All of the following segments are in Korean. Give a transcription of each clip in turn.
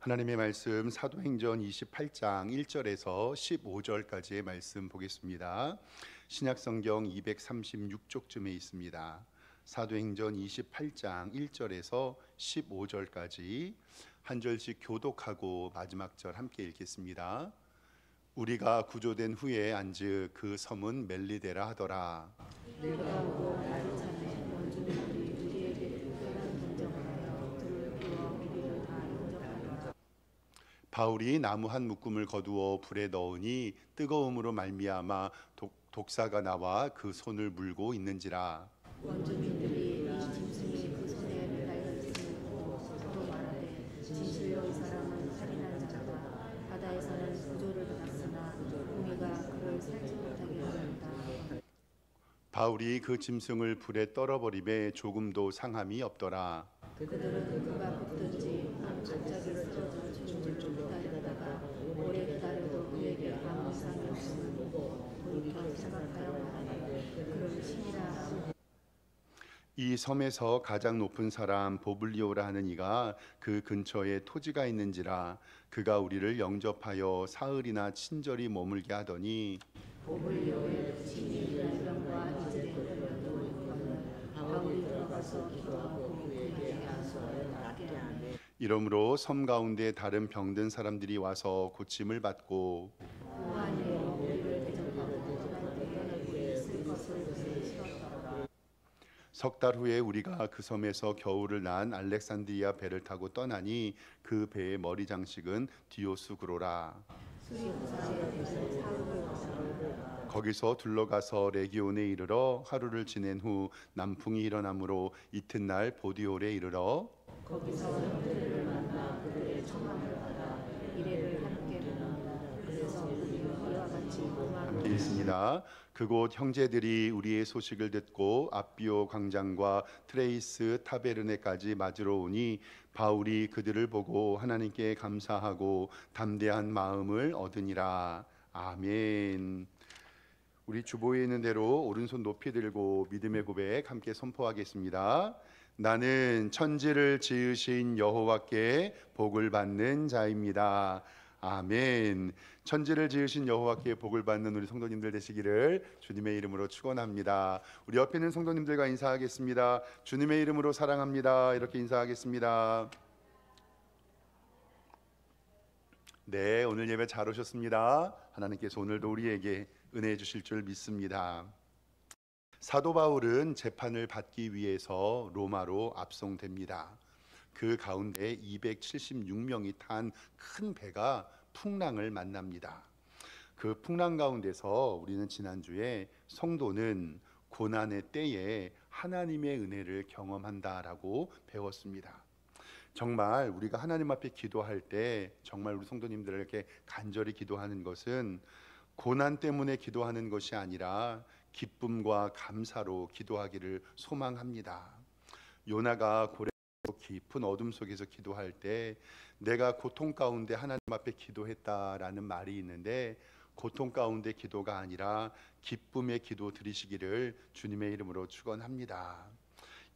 하나님의 말씀 사도행전 28장 1절에서 15절까지의 말씀 보겠습니다. 신약성경 236쪽쯤에 있습니다. 사도행전 28장 1절에서 15절까지 한 절씩 교독하고 마지막 절 함께 읽겠습니다. 우리가 구조된 후에 안즉 그 섬은 멜리데라 하더라. 내가 오고 나를 찾는 원주민들이 우리에게 특별한 동정을 하여 들을 부어 우리를 다 인정하더라. 바울이 나무 한 묶음을 거두어 불에 넣으니 뜨거움으로 말미암아 독사가 나와 그 손을 물고 있는지라. 원주민들이 이 짐승이 그 손에 매달려 있음을 보고 서로 말하되 진실로 이 사람은 살인한 자다. 바다에서는 구조를 받았으나 우리가 그를 살지 못하게 하였다. 바울이 그 짐승을 불에 떨어버리매 조금도 상함이 없더라. 그들은 그가 붙든지 갑자기 쓰러져 죽는 줄 기다렸다가 오래 기다려도 그에게 아무 이상이 없음을 보고 돌이켜 생각하여 말하되 그를 신이라 하고. 이 섬에서 가장 높은 사람 보블리오라 하는 이가 그 근처에 토지가 있는지라. 그가 우리를 영접하여 사흘이나 친절히 머물게 하더니 보블리오의 친히 열병과 이들의 열병도 있거늘 바울이 들어가서 기도하고 그에게 안수하여 낫게 하매 이러므로 섬 가운데 다른 병든 사람들이 와서 고침을 받고 보안이여 우리를 대접하고 그들한테 연합에 있을 것을 그들이 싫었더라. 석 달 후에 우리가 그 섬에서 겨울을 난 알렉산드리아 배를 타고 떠나니 그 배의 머리 장식은 디오스구로라. 수리부사의 대신 사흘을 거스르고 거기서 둘러가서 레기온에 이르러 하루를 지낸 후 남풍이 일어나므로 이튿날 보디올에 이르러 거기서 형제들을 만나 그들의 청함을 받아 이래를 함께 보는다. 그래서 우리는 이와 같이 함께 있습니다. 그곳 형제들이 우리의 소식을 듣고 앞비오 광장과 트레이스 타베르네까지 맞으러 오니 바울이 그들을 보고 하나님께 감사하고 담대한 마음을 얻으니라. 아멘. 우리 주보에 있는 대로 오른손 높이 들고 믿음의 고백 함께 선포하겠습니다. 나는 천지를 지으신 여호와께 복을 받는 자입니다. 아멘. 천지를 지으신 여호와께 복을 받는 우리 성도님들 되시기를 주님의 이름으로 축원합니다. 우리 옆에 있는 성도님들과 인사하겠습니다. 주님의 이름으로 사랑합니다. 이렇게 인사하겠습니다. 네, 오늘 예배 잘 오셨습니다. 하나님께서 오늘도 우리에게 은혜 주실 줄 믿습니다. 사도 바울은 재판을 받기 위해서 로마로 압송됩니다. 그 가운데 276명이 탄 큰 배가 풍랑을 만납니다. 그 풍랑 가운데서 우리는 지난주에 성도는 고난의 때에 하나님의 은혜를 경험한다라고 배웠습니다. 정말 우리가 하나님 앞에 기도할 때 정말 우리 성도님들에게 간절히 기도하는 것은 고난 때문에 기도하는 것이 아니라 기쁨과 감사로 기도하기를 소망합니다. 요나가 고래 깊은 어둠 속에서 기도할 때 내가 고통 가운데 하나님 앞에 기도했다라는 말이 있는데 고통 가운데 기도가 아니라 기쁨의 기도 드리시기를 주님의 이름으로 축원합니다.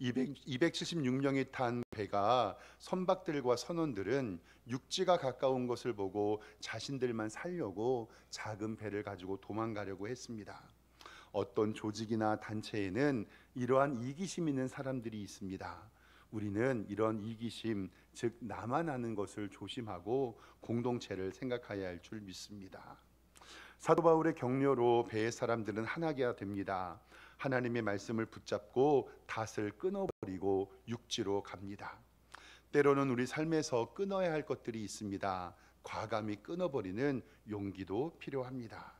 276명이 탄 배가 선박들과 선원들은 육지가 가까운 것을 보고 자신들만 살려고 작은 배를 가지고 도망가려고 했습니다. 어떤 조직이나 단체에는 이러한 이기심 있는 사람들이 있습니다. 우리는 이런 이기심, 즉 나만 아는 것을 조심하고 공동체를 생각해야 할 줄 믿습니다. 사도 바울의 격려로 배의 사람들은 하나가 됩니다. 하나님의 말씀을 붙잡고 닷을 끊어버리고 육지로 갑니다. 때로는 우리 삶에서 끊어야 할 것들이 있습니다. 과감히 끊어버리는 용기도 필요합니다.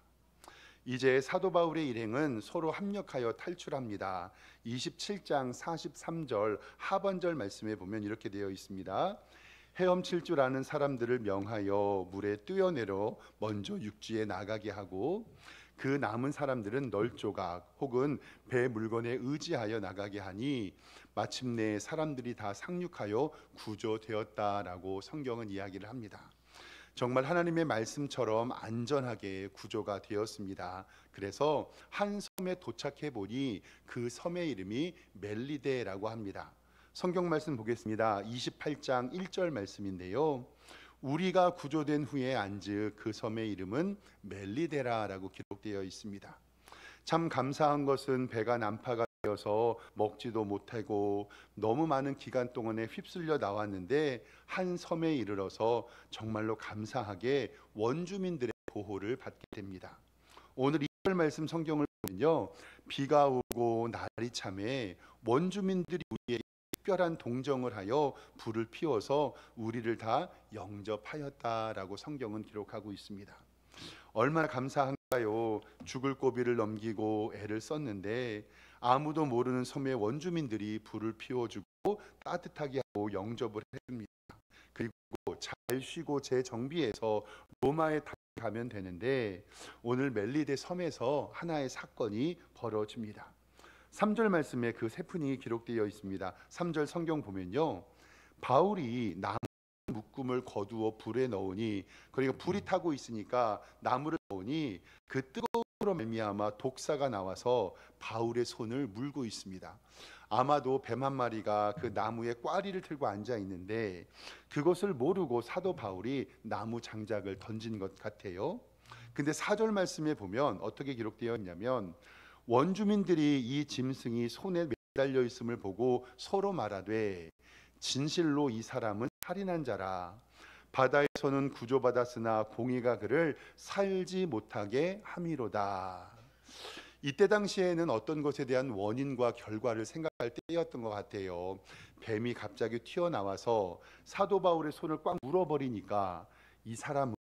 이제 사도 바울의 일행은 서로 합력하여 탈출합니다. 27장 43절 하반절 말씀에 보면 이렇게 되어 있습니다. 헤엄칠 줄 아는 사람들을 명하여 물에 뛰어내려 먼저 육지에 나가게 하고 그 남은 사람들은 널조각 혹은 배 물건에 의지하여 나가게 하니 마침내 사람들이 다 상륙하여 구조되었다라고 성경은 이야기를 합니다. 정말 하나님의 말씀처럼 안전하게 구조가 되었습니다. 그래서 한 섬에 도착해 보니 그 섬의 이름이 멜리데라고 합니다. 성경 말씀 보겠습니다. 28장 1절 말씀인데요. 우리가 구조된 후에 안즉 그 섬의 이름은 멜리데라라고 기록되어 있습니다. 참 감사한 것은 배가 난파가 되어서 먹지도 못하고 너무 많은 기간 동안에 휩쓸려 나왔는데 한 섬에 이르러서 정말로 감사하게 원주민들의 보호를 받게 됩니다. 오늘 2절 말씀 성경을 보면요, 비가 오고 날이 참에 원주민들이 우리에게 특별한 동정을 하여 불을 피워서 우리를 다 영접하였다라고 성경은 기록하고 있습니다. 얼마나 감사한가요? 죽을 고비를 넘기고 애를 썼는데 아무도 모르는 섬의 원주민들이 불을 피워주고 따뜻하게 하고 영접을 해줍니다. 그리고 잘 쉬고 재정비해서 로마에 가면 되는데 오늘 멜리데 섬에서 하나의 사건이 벌어집니다. 3절 말씀에 그 세푼이 기록되어 있습니다. 3절 성경 보면요, 바울이 나무 묶음을 거두어 불에 넣으니, 그러니까 불이 타고 있으니까 나무를 넣으니 그 뜨거움으로 말미암아 독사가 나와서 바울의 손을 물고 있습니다. 아마도 뱀 한 마리가 그 나무에 꽈리를 들고 앉아 있는데 그것을 모르고 사도 바울이 나무 장작을 던진 것 같아요. 근데 4절 말씀에 보면 어떻게 기록되어 있냐면, 원주민들이 이 짐승이 손에 매달려 있음을 보고 서로 말하되 진실로 이 사람은 살인한 자라. 바다에서는 구조받았으나 공의가 그를 살지 못하게 함이로다. 이때 당시에는 어떤 것에 대한 원인과 결과를 생각할 때였던 것 같아요. 뱀이 갑자기 튀어나와서 사도 바울의 손을 꽉 물어버리니까 이 사람은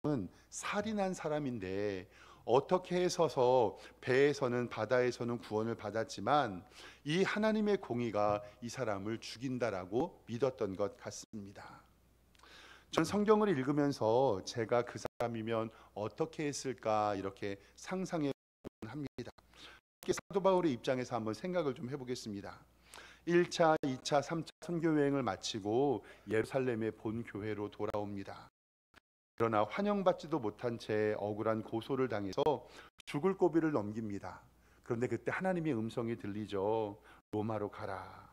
살인한 사람인데 어떻게 해서서 배에서는 바다에서는 구원을 받았지만 이 하나님의 공의가 이 사람을 죽인다라고 믿었던 것 같습니다. 전 성경을 읽으면서 제가 그 사람이면 어떻게 했을까 이렇게 상상해 합니다. 사도 바울의 입장에서 한번 생각을 좀 해보겠습니다. 1차, 2차, 3차 선교 여행을 마치고 예루살렘의 본 교회로 돌아옵니다. 그러나 환영받지도 못한 채 억울한 고소를 당해서 죽을 고비를 넘깁니다. 그런데 그때 하나님의 음성이 들리죠. 로마로 가라.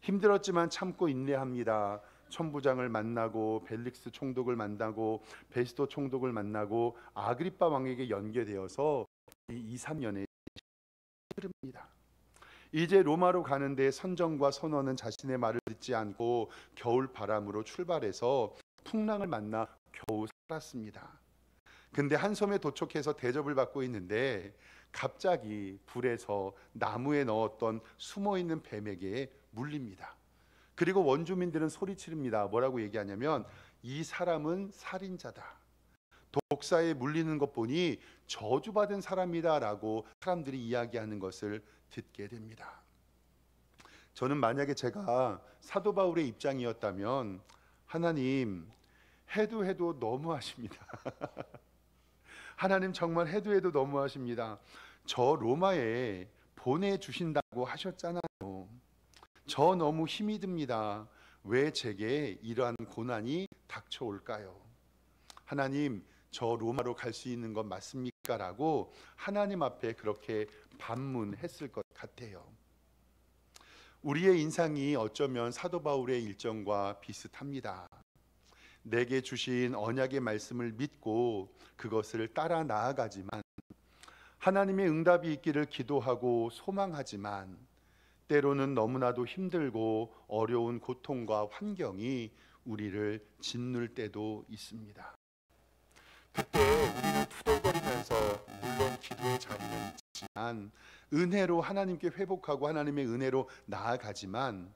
힘들었지만 참고 인내합니다. 천부장을 만나고 벨릭스 총독을 만나고 베스도 총독을 만나고 아그리빠 왕에게 연계되어서 2, 3년의 흐릅니다. 이제 로마로 가는데 선정과 선원은 자신의 말을 듣지 않고 겨울 바람으로 출발해서 풍랑을 만나 겨우 살았습니다. 근데 한 섬에 도착해서 대접을 받고 있는데 갑자기 불에서 나무에 넣었던 숨어있는 뱀에게 물립니다. 그리고 원주민들은 소리치릅니다. 뭐라고 얘기하냐면 이 사람은 살인자다. 독사에 물리는 것 보니 저주받은 사람이다라고 사람들이 이야기하는 것을 듣게 됩니다. 저는 만약에 제가 사도 바울의 입장이었다면 하나님 해도 너무하십니다. 하나님 정말 해도 너무하십니다. 저 로마에 보내주신다고 하셨잖아요. 저 너무 힘이 듭니다. 왜 제게 이러한 고난이 닥쳐올까요? 하나님 저 로마로 갈 수 있는 건 맞습니까? 라고 하나님 앞에 그렇게 반문했을 것 같아요. 우리의 인상이 어쩌면 사도 바울의 일정과 비슷합니다. 내게 주신 언약의 말씀을 믿고 그것을 따라 나아가지만 하나님의 응답이 있기를 기도하고 소망하지만 때로는 너무나도 힘들고 어려운 고통과 환경이 우리를 짓눌 때도 있습니다. 그때 우리는 투덜거리면서 물론 기도의 자리는 있지만 은혜로 하나님께 회복하고 하나님의 은혜로 나아가지만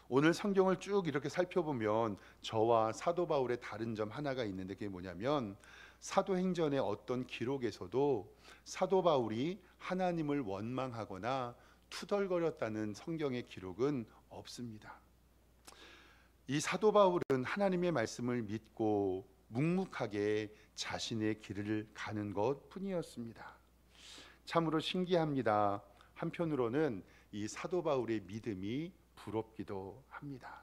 오늘 성경을 쭉 이렇게 살펴보면 저와 사도 바울의 다른 점 하나가 있는데 그게 뭐냐면 사도행전의 어떤 기록에서도 사도 바울이 하나님을 원망하거나 투덜거렸다는 성경의 기록은 없습니다. 이 사도 바울은 하나님의 말씀을 믿고 묵묵하게 자신의 길을 가는 것 뿐이었습니다. 참으로 신기합니다. 한편으로는 이 사도 바울의 믿음이 부럽기도 합니다.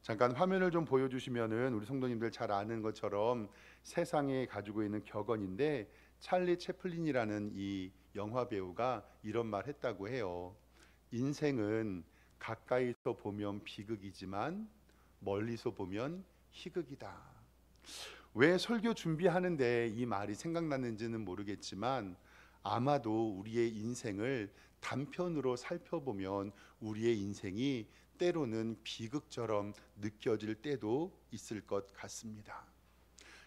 잠깐 화면을 좀 보여주시면은 우리 성도님들 잘 아는 것처럼 세상에 가지고 있는 격언인데 찰리 채플린이라는 이 영화 배우가 이런 말 했다고 해요. 인생은 가까이서 보면 비극이지만 멀리서 보면 희극이다. 왜 설교 준비하는데 이 말이 생각났는지는 모르겠지만 아마도 우리의 인생을 단편으로 살펴보면 우리의 인생이 때로는 비극처럼 느껴질 때도 있을 것 같습니다.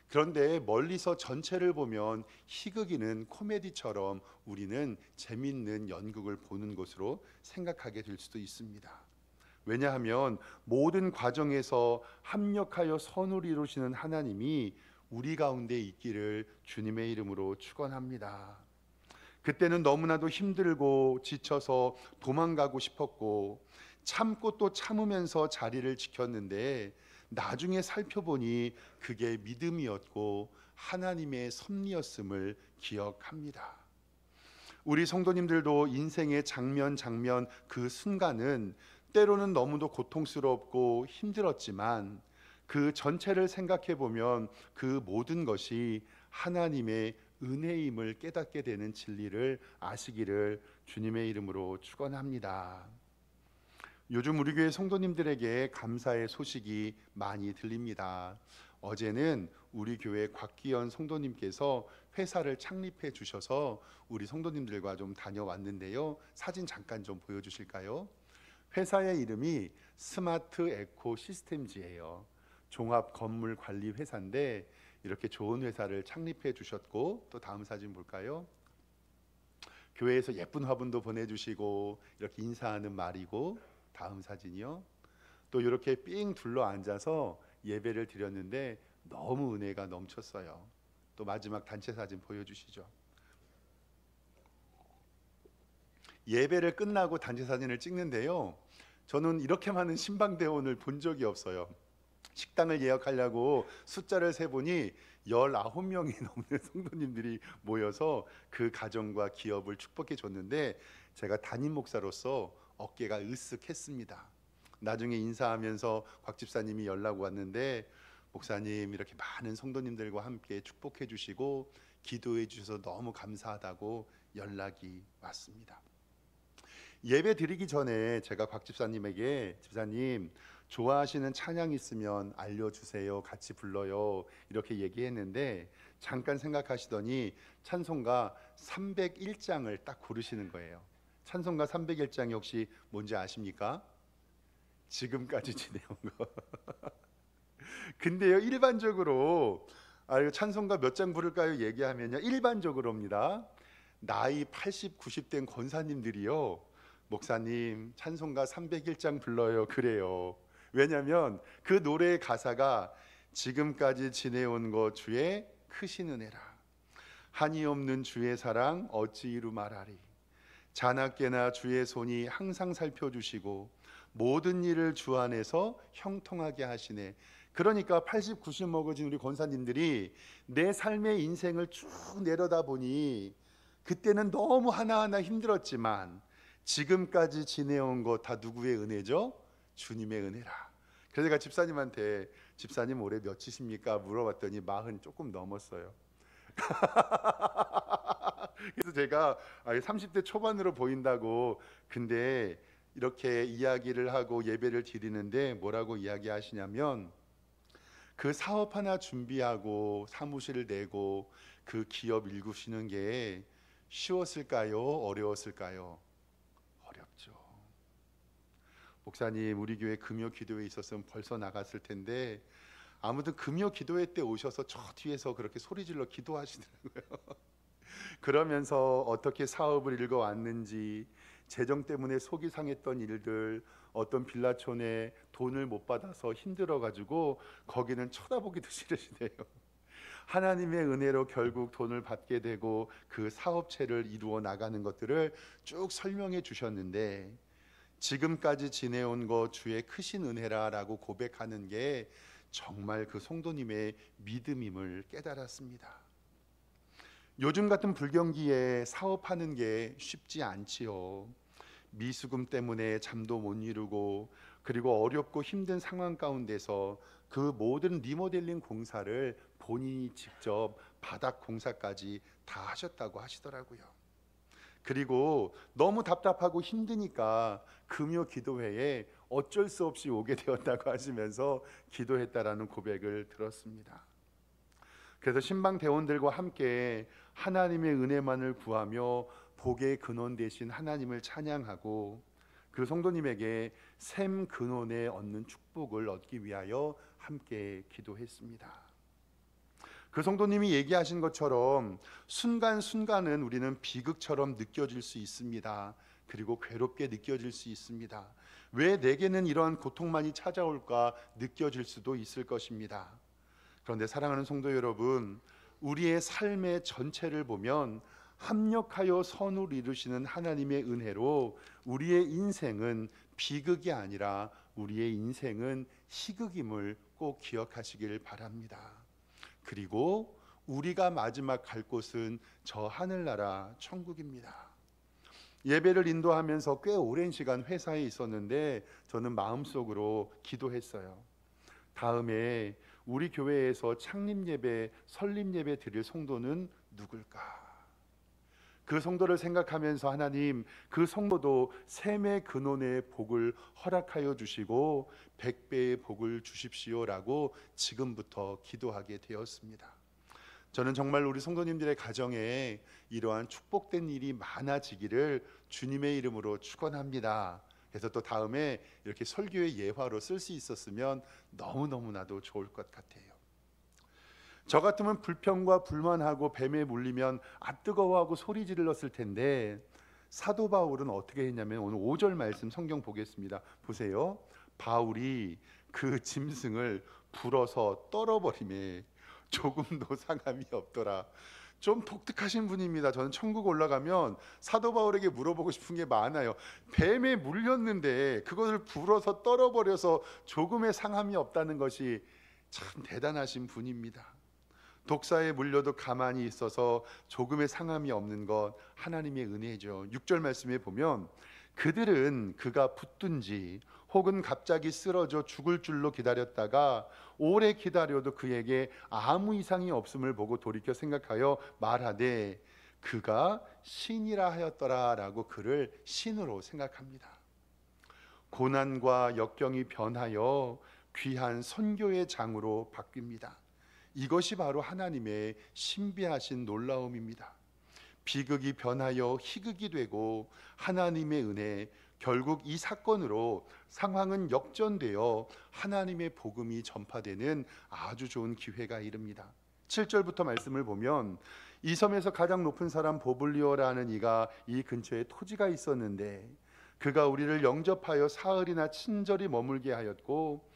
그런데 멀리서 전체를 보면 희극이는 코미디처럼 우리는 재밌는 연극을 보는 것으로 생각하게 될 수도 있습니다. 왜냐하면 모든 과정에서 합력하여 선을 이루시는 하나님이 우리 가운데 있기를 주님의 이름으로 축원합니다. 그때는 너무나도 힘들고 지쳐서 도망가고 싶었고 참고 또 참으면서 자리를 지켰는데 나중에 살펴보니 그게 믿음이었고 하나님의 섭리였음을 기억합니다. 우리 성도님들도 인생의 장면 그 순간은 때로는 너무도 고통스럽고 힘들었지만 그 전체를 생각해 보면 그 모든 것이 하나님의 은혜임을 깨닫게 되는 진리를 아시기를 주님의 이름으로 축원합니다. 요즘 우리 교회 성도님들에게 감사의 소식이 많이 들립니다. 어제는 우리 교회 곽기현 성도님께서 회사를 창립해 주셔서 우리 성도님들과 좀 다녀왔는데요. 사진 잠깐 좀 보여주실까요? 회사의 이름이 스마트 에코 시스템즈예요. 종합 건물 관리 회사인데 이렇게 좋은 회사를 창립해 주셨고, 또 다음 사진 볼까요? 교회에서 예쁜 화분도 보내주시고 이렇게 인사하는 말이고, 다음 사진이요. 또 이렇게 삥 둘러 앉아서 예배를 드렸는데 너무 은혜가 넘쳤어요. 또 마지막 단체 사진 보여주시죠. 예배를 끝나고 단체 사진을 찍는데요, 저는 이렇게 많은 신방대원을 본 적이 없어요. 식당을 예약하려고 숫자를 세보니 19명이 넘는 성도님들이 모여서 그 가정과 기업을 축복해 줬는데 제가 담임 목사로서 어깨가 으쓱했습니다. 나중에 인사하면서 곽 집사님이 연락 왔는데, 목사님 이렇게 많은 성도님들과 함께 축복해 주시고 기도해 주셔서 너무 감사하다고 연락이 왔습니다. 예배 드리기 전에 제가 곽 집사님에게, 집사님 좋아하시는 찬양 있으면 알려주세요, 같이 불러요, 이렇게 얘기했는데 잠깐 생각하시더니 찬송가 301장을 딱 고르시는 거예요. 찬송가 301장이 혹시 뭔지 아십니까? 지금까지 지내온 거. 근데요, 일반적으로 찬송가 몇 장 부를까요? 얘기하면요, 일반적으로입니다. 나이 80, 90 된 권사님들이요, 목사님 찬송가 301장 불러요, 그래요. 왜냐하면 그 노래의 가사가 지금까지 지내온 것 주의 크신 은혜라, 한이 없는 주의 사랑 어찌 이루 말하리, 자나깨나 주의 손이 항상 살펴주시고 모든 일을 주 안에서 형통하게 하시네. 그러니까 80, 90 먹어진 우리 권사님들이 내 삶의 인생을 쭉 내려다보니 그때는 너무 하나하나 힘들었지만 지금까지 지내온 것 다 누구의 은혜죠? 주님의 은혜라. 그래서 제가 집사님한테, 집사님 올해 몇이십니까? 물어봤더니 40 조금 넘었어요. 그래서 제가 30대 초반으로 보인다고, 근데 이렇게 이야기를 하고 예배를 드리는데 뭐라고 이야기하시냐면, 그 사업 하나 준비하고 사무실을 내고 그 기업 일구시는 게 쉬웠을까요? 어려웠을까요? 어렵죠. 목사님 우리 교회 금요 기도회 있었으면 벌써 나갔을 텐데, 아무튼 금요 기도회 때 오셔서 저 뒤에서 그렇게 소리질러 기도하시더라고요. 그러면서 어떻게 사업을 읽어왔는지, 재정 때문에 속이 상했던 일들, 어떤 빌라촌에 돈을 못 받아서 힘들어가지고 거기는 쳐다보기도 싫으시대요. 하나님의 은혜로 결국 돈을 받게 되고 그 사업체를 이루어 나가는 것들을 쭉 설명해 주셨는데, 지금까지 지내온 것 주의 크신 은혜라라고 고백하는 게 정말 그 성도님의 믿음임을 깨달았습니다. 요즘 같은 불경기에 사업하는 게 쉽지 않지요. 미수금 때문에 잠도 못 이루고, 그리고 어렵고 힘든 상황 가운데서 그 모든 리모델링 공사를 본인이 직접 바닥 공사까지 다 하셨다고 하시더라고요. 그리고 너무 답답하고 힘드니까 금요 기도회에 어쩔 수 없이 오게 되었다고 하시면서 기도했다라는 고백을 들었습니다. 그래서 신방 대원들과 함께 하나님의 은혜만을 구하며 복의 근원 되신 하나님을 찬양하고 그 성도님에게 샘 근원에 얻는 축복을 얻기 위하여 함께 기도했습니다. 그 성도님이 얘기하신 것처럼 순간순간은 우리는 비극처럼 느껴질 수 있습니다. 그리고 괴롭게 느껴질 수 있습니다. 왜 내게는 이러한 고통만이 찾아올까 느껴질 수도 있을 것입니다. 그런데 사랑하는 성도 여러분, 우리의 삶의 전체를 보면 합력하여 선을 이루시는 하나님의 은혜로 우리의 인생은 비극이 아니라 우리의 인생은 희극임을 꼭 기억하시길 바랍니다. 그리고 우리가 마지막 갈 곳은 저 하늘나라 천국입니다. 예배를 인도하면서 꽤 오랜 시간 회사에 있었는데 저는 마음속으로 기도했어요. 다음에 우리 교회에서 창립예배, 설립예배 드릴 성도는 누굴까? 그 성도를 생각하면서 하나님, 그 성도도 샘의 근원의 복을 허락하여 주시고 100배의 복을 주십시오라고 지금부터 기도하게 되었습니다. 저는 정말 우리 성도님들의 가정에 이러한 축복된 일이 많아지기를 주님의 이름으로 축원합니다. 그래서 또 다음에 이렇게 설교의 예화로 쓸 수 있었으면 너무너무나도 좋을 것 같아요. 저 같으면 불평과 불만하고 뱀에 물리면 뜨거워하고 소리 질렀을 텐데 사도 바울은 어떻게 했냐면 오늘 5절 말씀 성경 보겠습니다. 보세요. 바울이 그 짐승을 불어서 떨어버리매 조금도 상함이 없더라. 좀 독특하신 분입니다. 저는 천국 올라가면 사도 바울에게 물어보고 싶은 게 많아요. 뱀에 물렸는데 그것을 불어서 떨어버려서 조금의 상함이 없다는 것이 참 대단하신 분입니다. 독사에 물려도 가만히 있어서 조금의 상함이 없는 것 하나님의 은혜죠. 6절 말씀에 보면 그들은 그가 붙든지 혹은 갑자기 쓰러져 죽을 줄로 기다렸다가 오래 기다려도 그에게 아무 이상이 없음을 보고 돌이켜 생각하여 말하되 그가 신이라 하였더라 라고 그를 신으로 생각합니다. 고난과 역경이 변하여 귀한 선교의 장으로 바뀝니다. 이것이 바로 하나님의 신비하신 놀라움입니다. 비극이 변하여 희극이 되고 하나님의 은혜, 결국 이 사건으로 상황은 역전되어 하나님의 복음이 전파되는 아주 좋은 기회가 이릅니다. 7절부터 말씀을 보면 이 섬에서 가장 높은 사람 보블리오라는 이가 이 근처에 토지가 있었는데 그가 우리를 영접하여 사흘이나 친절히 머물게 하였고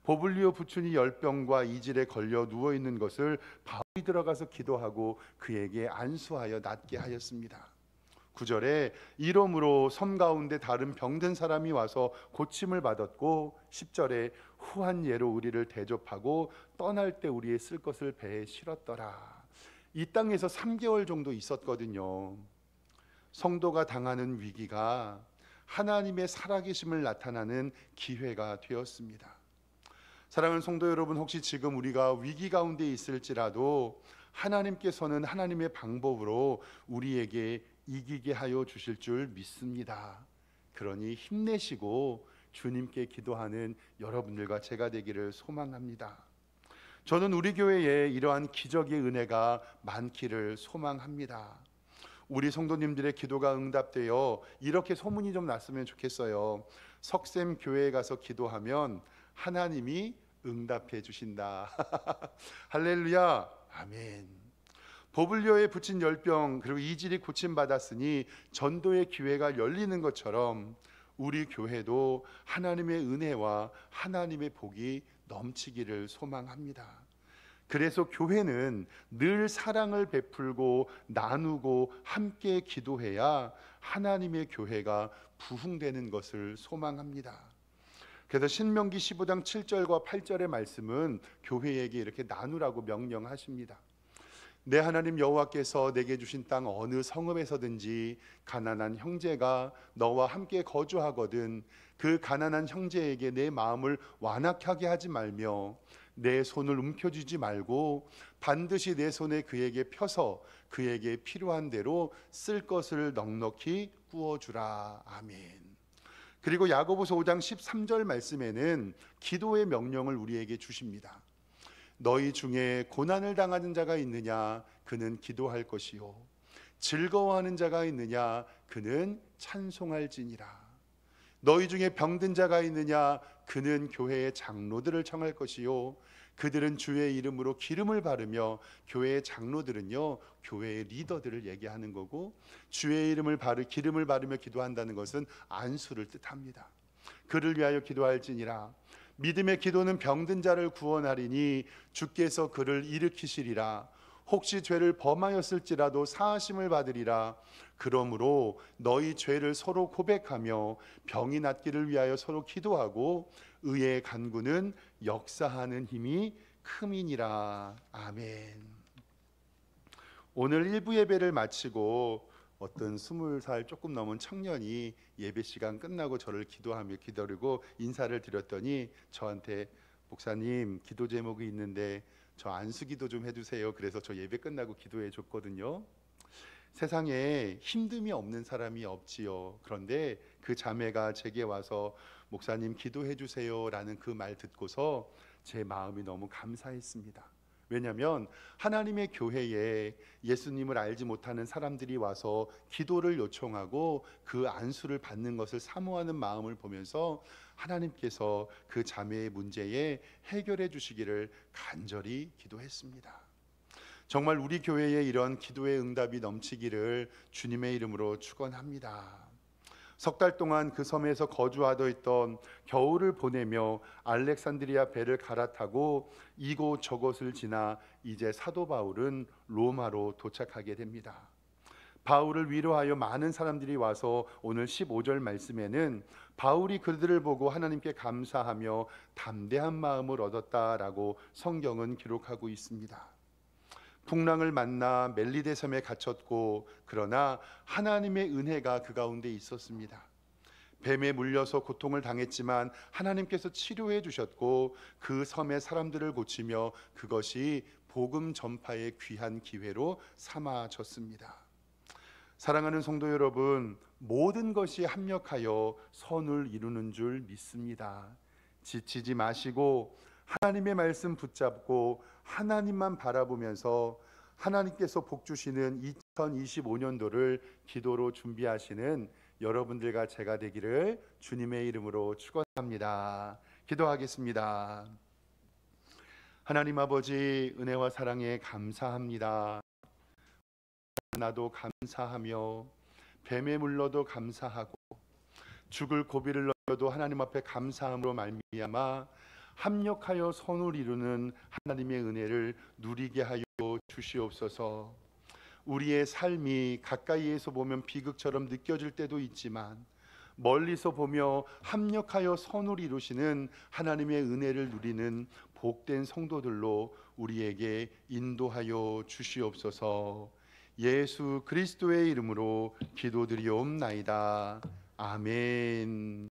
보블리오 부춘이 열병과 이질에 걸려 누워있는 것을 바울이 들어가서 기도하고 그에게 안수하여 낫게 하였습니다. 9절에 이러므로 섬 가운데 다른 병든 사람이 와서 고침을 받았고 10절에 후한 예로 우리를 대접하고 떠날 때 우리의 쓸 것을 배에 실었더라. 이 땅에서 3개월 정도 있었거든요. 성도가 당하는 위기가 하나님의 살아계심을 나타나는 기회가 되었습니다. 사랑하는 성도 여러분, 혹시 지금 우리가 위기 가운데 있을지라도 하나님께서는 하나님의 방법으로 우리에게 이기게 하여 주실 줄 믿습니다. 그러니 힘내시고 주님께 기도하는 여러분들과 제가 되기를 소망합니다. 저는 우리 교회에 이러한 기적의 은혜가 많기를 소망합니다. 우리 성도님들의 기도가 응답되어 이렇게 소문이 좀 났으면 좋겠어요. 석샘 교회에 가서 기도하면 하나님이 응답해 주신다. 할렐루야. 아멘. 보블리오에 붙인 열병 그리고 이질이 고침받았으니 전도의 기회가 열리는 것처럼 우리 교회도 하나님의 은혜와 하나님의 복이 넘치기를 소망합니다. 그래서 교회는 늘 사랑을 베풀고 나누고 함께 기도해야 하나님의 교회가 부흥되는 것을 소망합니다. 그래서 신명기 15장 7절과 8절의 말씀은 교회에게 이렇게 나누라고 명령하십니다. 내 하나님 여호와께서 내게 주신 땅 어느 성읍에서든지 가난한 형제가 너와 함께 거주하거든 그 가난한 형제에게 내 마음을 완악하게 하지 말며 내 손을 움켜쥐지 말고 반드시 내 손에 그에게 펴서 그에게 필요한 대로 쓸 것을 넉넉히 구워주라. 아멘. 그리고 야고보서 5장 13절 말씀에는 기도의 명령을 우리에게 주십니다. 너희 중에 고난을 당하는 자가 있느냐? 그는 기도할 것이요. 즐거워하는 자가 있느냐? 그는 찬송할지니라. 너희 중에 병든 자가 있느냐? 그는 교회의 장로들을 청할 것이요. 그들은 주의 이름으로 기름을 바르며, 교회의 장로들은요, 교회의 리더들을 얘기하는 거고, 주의 기름을 바르며 기도한다는 것은 안수를 뜻합니다. 그를 위하여 기도할지니라. 믿음의 기도는 병든 자를 구원하리니 주께서 그를 일으키시리라. 혹시 죄를 범하였을지라도 사하심을 받으리라. 그러므로 너희 죄를 서로 고백하며 병이 낫기를 위하여 서로 기도하고, 의의 간구는 역사하는 힘이 큼이니라. 아멘. 오늘 일부 예배를 마치고 어떤 20살 조금 넘은 청년이 예배 시간 끝나고 저를 기다리고 인사를 드렸더니 저한테, 목사님 기도 제목이 있는데 저 안수기도 좀 해주세요. 그래서 저 예배 끝나고 기도해 줬거든요. 세상에 힘듦이 없는 사람이 없지요. 그런데 그 자매가 제게 와서 목사님 기도해 주세요 라는 그 말 듣고서 제 마음이 너무 감사했습니다. 왜냐하면 하나님의 교회에 예수님을 알지 못하는 사람들이 와서 기도를 요청하고 그 안수를 받는 것을 사모하는 마음을 보면서 하나님께서 그 자매의 문제에 해결해 주시기를 간절히 기도했습니다. 정말 우리 교회에 이런 기도의 응답이 넘치기를 주님의 이름으로 축원합니다. 석 달 동안 그 섬에서 거주하고 있던 겨울을 보내며 알렉산드리아 배를 갈아타고 이곳 저곳을 지나 이제 사도 바울은 로마로 도착하게 됩니다. 바울을 위로하여 많은 사람들이 와서 오늘 15절 말씀에는 바울이 그들을 보고 하나님께 감사하며 담대한 마음을 얻었다라고 성경은 기록하고 있습니다. 풍랑을 만나 멜리데 섬에 갇혔고, 그러나 하나님의 은혜가 그 가운데 있었습니다. 뱀에 물려서 고통을 당했지만 하나님께서 치료해 주셨고 그 섬의 사람들을 고치며 그것이 복음 전파의 귀한 기회로 삼아졌습니다. 사랑하는 성도 여러분, 모든 것이 합력하여 선을 이루는 줄 믿습니다. 지치지 마시고 하나님의 말씀 붙잡고 하나님만 바라보면서 하나님께서 복 주시는 2025년도를 기도로 준비하시는 여러분들과 제가 되기를 주님의 이름으로 축원합니다. 기도하겠습니다. 하나님 아버지, 은혜와 사랑에 감사합니다. 나도 감사하며 뱀에 물러도 감사하고 죽을 고비를 넘겨도 하나님 앞에 감사함으로 말미암아 합력하여 선을 이루는 하나님의 은혜를 누리게 하여 주시옵소서. 우리의 삶이 가까이에서 보면 비극처럼 느껴질 때도 있지만 멀리서 보며 합력하여 선을 이루시는 하나님의 은혜를 누리는 복된 성도들로 우리에게 인도하여 주시옵소서. 예수 그리스도의 이름으로 기도드리옵나이다. 아멘.